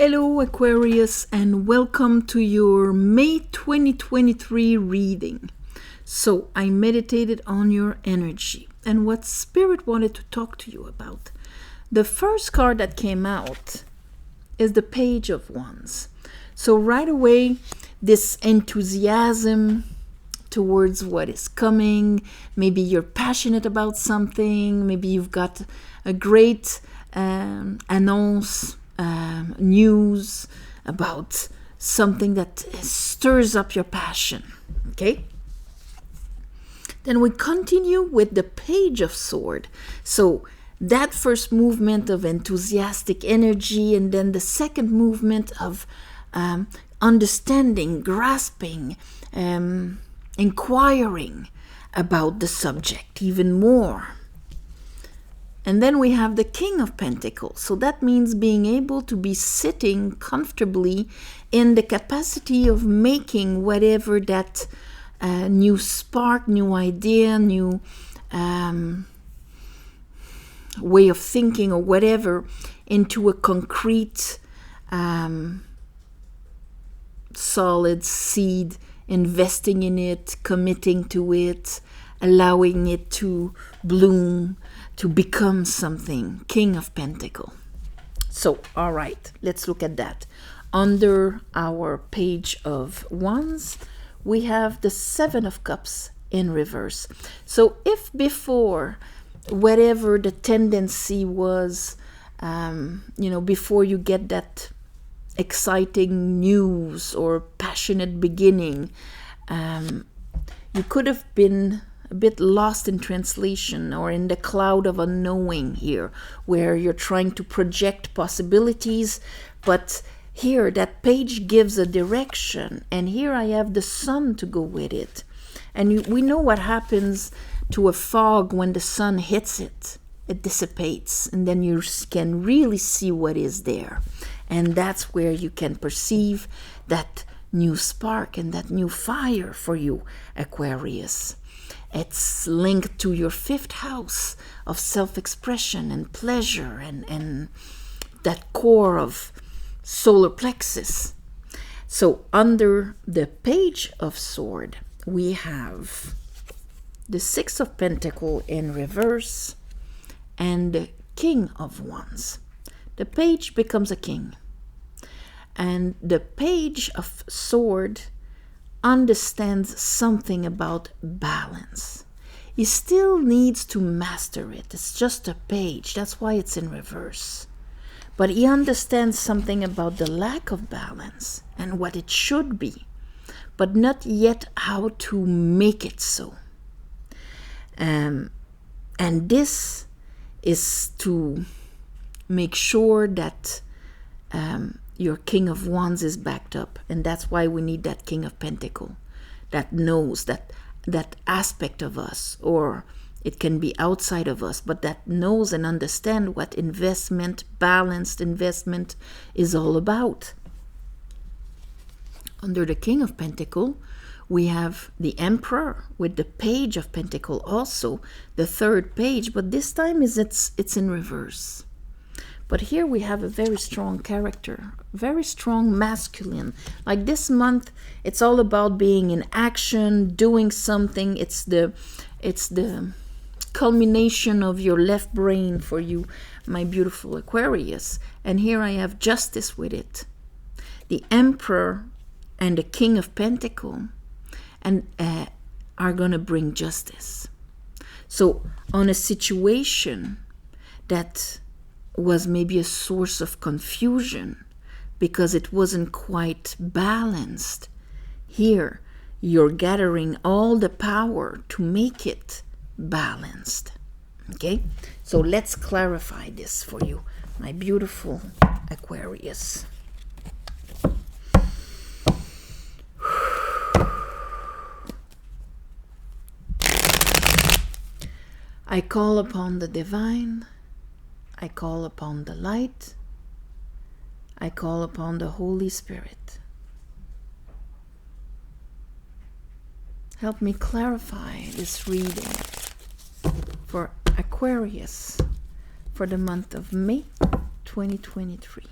Hello Aquarius, and welcome to your May 2023 reading. So I meditated on your energy and what Spirit wanted to talk to you about. The first card that came out is the Page of Wands. So right away, this enthusiasm towards what is coming. Maybe you're passionate about something. Maybe you've got a great annonce, news about something that stirs up your passion. Okay? Then we continue with the Page of Sword. So that first movement of enthusiastic energy, and then the second movement of understanding, grasping, inquiring about the subject even more. And then we have the King of Pentacles. So that means being able to be sitting comfortably in the capacity of making whatever that new spark, new idea, new way of thinking or whatever into a concrete, solid seed, investing in it, committing to it, allowing it to bloom, to become something. King of Pentacles. So, all right, let's look at that. Under our Page of Wands, we have the Seven of Cups in reverse. So if before, whatever the tendency was, before you get that exciting news or passionate beginning, you could have been a bit lost in translation or in the cloud of unknowing here, where you're trying to project possibilities, but here that page gives a direction, and here I have the sun to go with it. And we know what happens to a fog when the sun hits it. It dissipates, and then you can really see what is there. And that's where you can perceive that new spark and that new fire for you, Aquarius. It's linked to your fifth house of self-expression and pleasure and that core of solar plexus. So under the Page of Sword, we have the Six of Pentacles in reverse and the King of Wands. The page becomes a king. And the Page of Sword understands something about balance. He still needs to master it. It's just a page. That's why it's in reverse. But he understands something about the lack of balance and what it should be, but not yet how to make it so. And this is to make sure that your King of Wands is backed up. And that's why we need that King of Pentacles that knows that aspect of us, or it can be outside of us, but that knows and understands what investment, balanced investment is all about. Under the King of Pentacles, we have the Emperor with the Page of Pentacles, also the third page, but this time it's in reverse. But here we have a very strong character, very strong masculine. Like this month, it's all about being in action, doing something. It's the culmination of your left brain for you, my beautiful Aquarius. And here I have justice with it. The Emperor and the King of Pentacles and are going to bring justice. So on a situation that was maybe a source of confusion because it wasn't quite balanced, here you're gathering all the power to make it balanced. Okay, so let's clarify this for you, my beautiful Aquarius. I call upon the divine. I call upon the light. I call upon the Holy Spirit. Help me clarify this reading for Aquarius for the month of May 2023.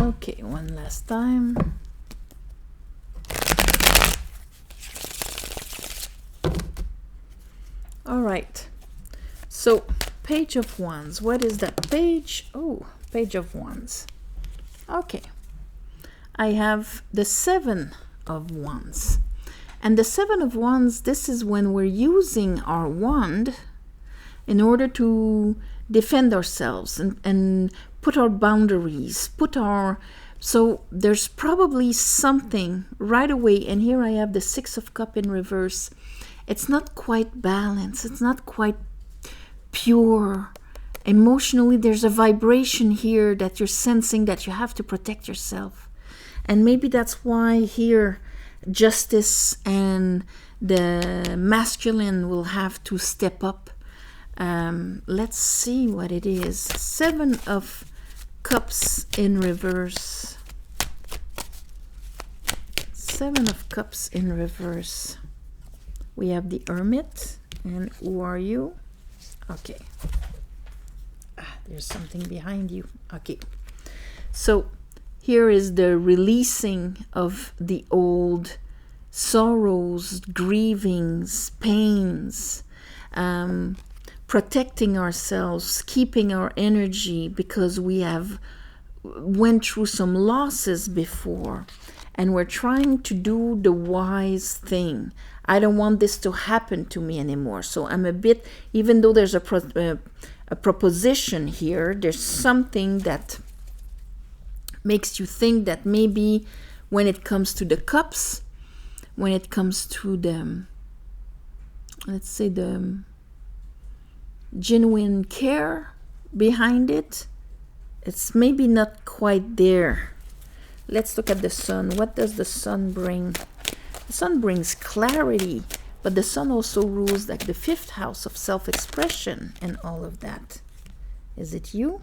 Okay, one last time. All right. So, Page of Wands. What is that page? Oh, Page of Wands. Okay. I have the Seven of Wands. And the Seven of Wands, this is when we're using our wand in order to defend ourselves and put our boundaries, so there's probably something right away. And here I have the Six of Cups in reverse. It's not quite balanced. It's not quite pure. Emotionally, there's a vibration here that you're sensing that you have to protect yourself. And maybe that's why here justice and the masculine will have to step up. Let's see what it is. Seven of Cups in reverse. Seven of Cups in reverse. We have the Hermit. And who are you? Okay. There's something behind you. Okay. So here is the releasing of the old sorrows, grievings, pains, protecting ourselves, keeping our energy because we have went through some losses before and we're trying to do the wise thing. I don't want this to happen to me anymore. So I'm a bit, even though there's a proposition here, there's something that makes you think that maybe when it comes to the cups, when it comes to the, let's say, the genuine care behind it, it's maybe not quite there. Let's look at the Sun. What does the Sun bring? The Sun brings clarity, but the Sun also rules like the 5th house of self-expression and all of that. Is it you?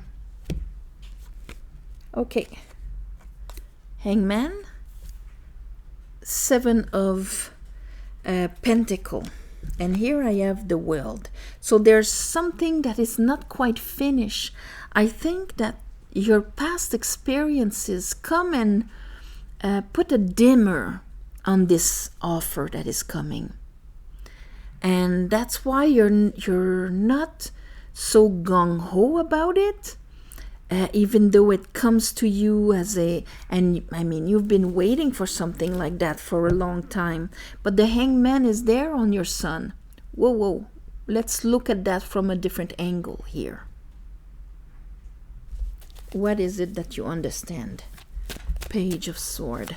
Okay. Hangman. 7 of Pentacle. And here I have the World. So there's something that is not quite finished. I think that your past experiences come and put a dimmer on this offer that is coming. And that's why you're not so gung-ho about it. Even though it comes to you as and I mean, you've been waiting for something like that for a long time. But the Hangman is there on your Sun. Whoa. Let's look at that from a different angle here. What is it that you understand? Page of Sword.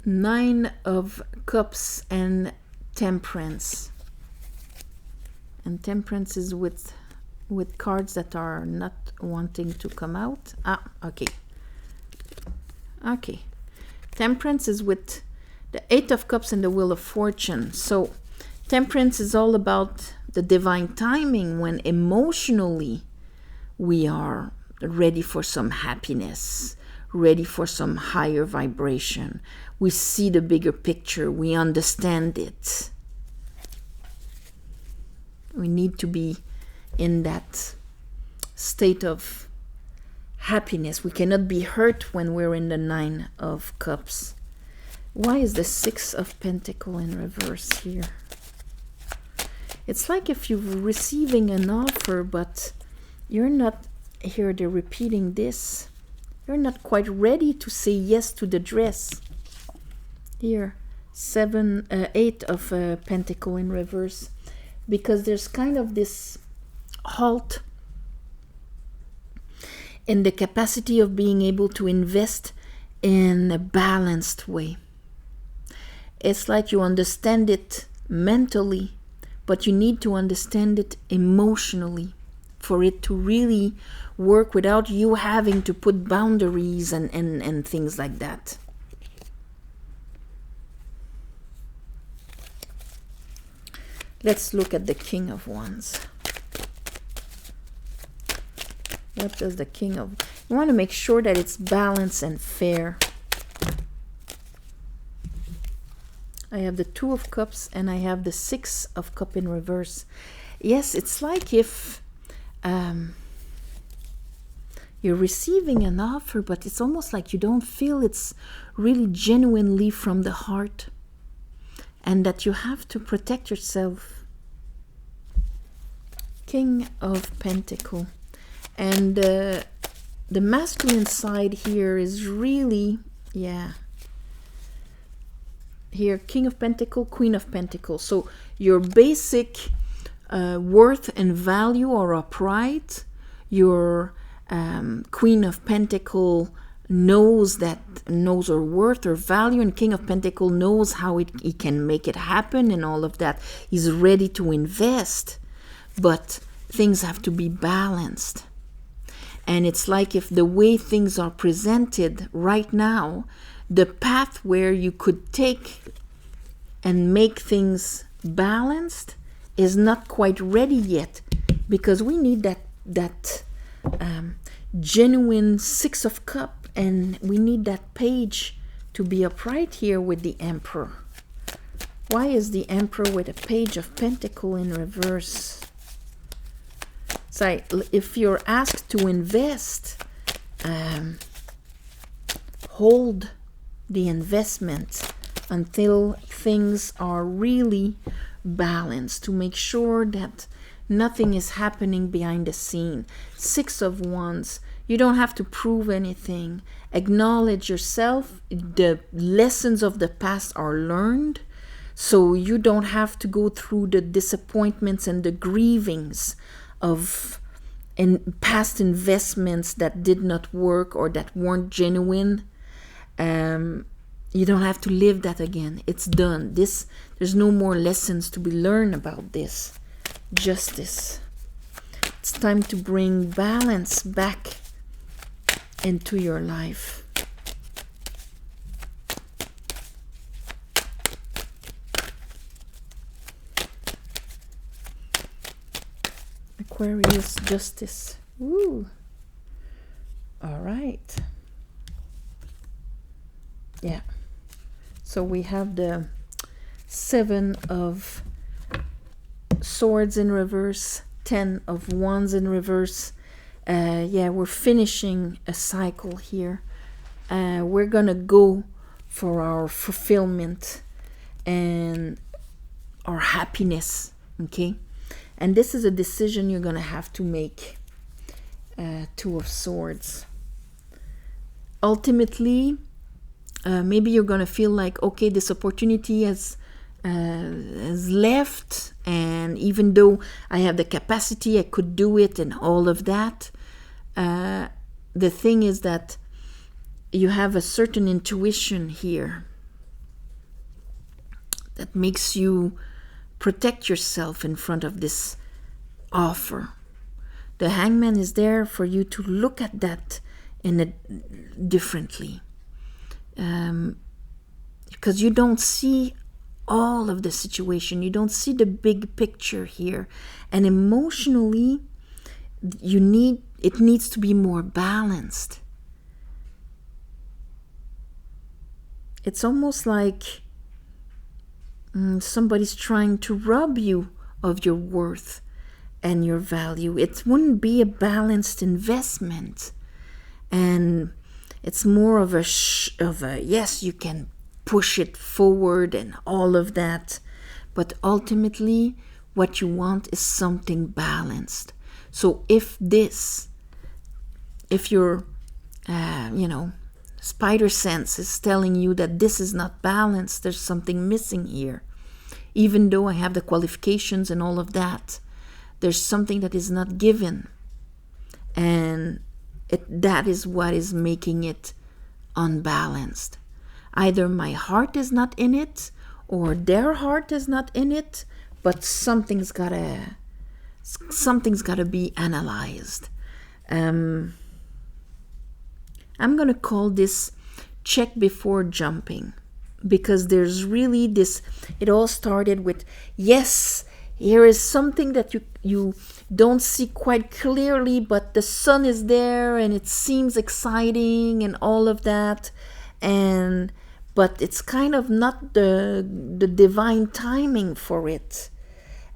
Nine of Cups and Temperance. And Temperance is with cards that are not wanting to come out. Okay. Temperance is with the 8 of Cups and the Wheel of Fortune. So Temperance is all about the divine timing when emotionally we are ready for some happiness, ready for some higher vibration. We see the bigger picture. We understand it. We need to be in that state of happiness. We cannot be hurt when we're in the 9 of Cups. Why is the 6 of Pentacle in reverse here? It's like if you're receiving an offer, but you're not, here they're repeating this, you're not quite ready to say yes to the dress. Here, 8 of Pentacle in reverse. Because there's kind of this halt in the capacity of being able to invest in a balanced way. It's like you understand it mentally, but you need to understand it emotionally for it to really work without you having to put boundaries and things like that. Let's look at the King of Wands. What does the King of... You want to make sure that it's balanced and fair. I have the 2 of Cups and I have the 6 of Cups in reverse. Yes, it's like if you're receiving an offer, but it's almost like you don't feel it's really genuinely from the heart, and that you have to protect yourself. King of Pentacle. And the masculine side here is really, here, King of Pentacle, Queen of Pentacle. So your basic worth and value are upright. Your Queen of Pentacle knows her worth or value, and King of Pentacle knows how he can make it happen and all of that. He's ready to invest, but things have to be balanced. And it's like, if the way things are presented right now, the path where you could take and make things balanced is not quite ready yet, because we need that genuine Six of Cups, and we need that page to be upright here with the Emperor. Why is the Emperor with a Page of Pentacle in reverse? So if you're asked to invest, hold the investment until things are really balanced, to make sure that nothing is happening behind the scene. Six of Wands. You don't have to prove anything. Acknowledge yourself. The lessons of the past are learned, so you don't have to go through the disappointments and the grievings of past investments that did not work or that weren't genuine. You don't have to live that again. It's done. There's no more lessons to be learned about this. Justice. It's time to bring balance back into your life. Aquarius, Justice. Woo. All right. Yeah. So we have the Seven of Swords in reverse, 10 of Wands in reverse. We're finishing a cycle here. We're gonna go for our fulfillment and our happiness, okay? And this is a decision you're gonna have to make. Two of Swords. Ultimately, maybe you're gonna feel like, okay, this opportunity has left, and even though I have the capacity, I could do it and all of that. The thing is that you have a certain intuition here that makes you protect yourself in front of this offer. The Hangman is there for you to look at that differently, because you don't see all of the situation. You don't see the big picture here, and emotionally it needs to be more balanced. It's almost like somebody's trying to rob you of your worth and your value. It wouldn't be a balanced investment, and it's more of a yes, you can push it forward and all of that, but ultimately what you want is something balanced. So if your spider sense is telling you that this is not balanced, there's something missing here, even though I have the qualifications and all of that, there's something that is not given, and that is what is making it unbalanced. Either my heart is not in it, or their heart is not in it, but something's gotta be analyzed. I'm gonna call this check before jumping, because there's really this, it all started with, yes, here is something that you don't see quite clearly, but the sun is there and it seems exciting and all of that, but it's kind of not the divine timing for it.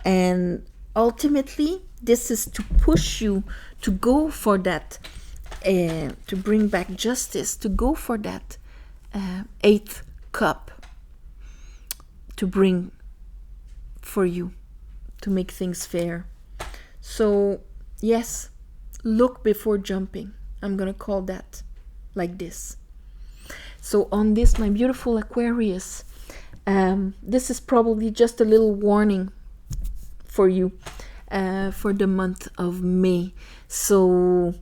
And ultimately, This is to push you to go for that, to bring back justice, to go for that eighth cup, to bring for you, to make things fair. So yes, look before jumping. I'm gonna call that like this. So on this, my beautiful Aquarius, this is probably just a little warning for you for the month of May. So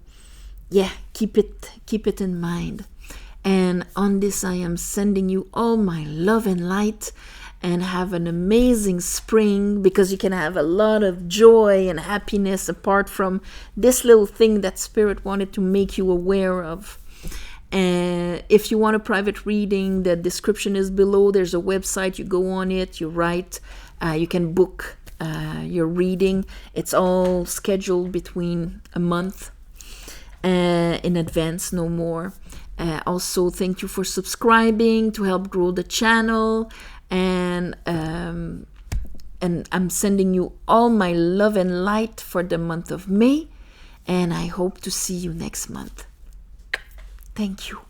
yeah, keep it in mind. And on this, I am sending you all my love and light, and have an amazing spring, because you can have a lot of joy and happiness apart from this little thing that Spirit wanted to make you aware of. And if you want a private reading, the description is below. There's a website. You go on it, you write, you can book your reading. It's all scheduled between a month in advance, no more. Also, thank you for subscribing to help grow the channel. And I'm sending you all my love and light for the month of May. And I hope to see you next month. Thank you.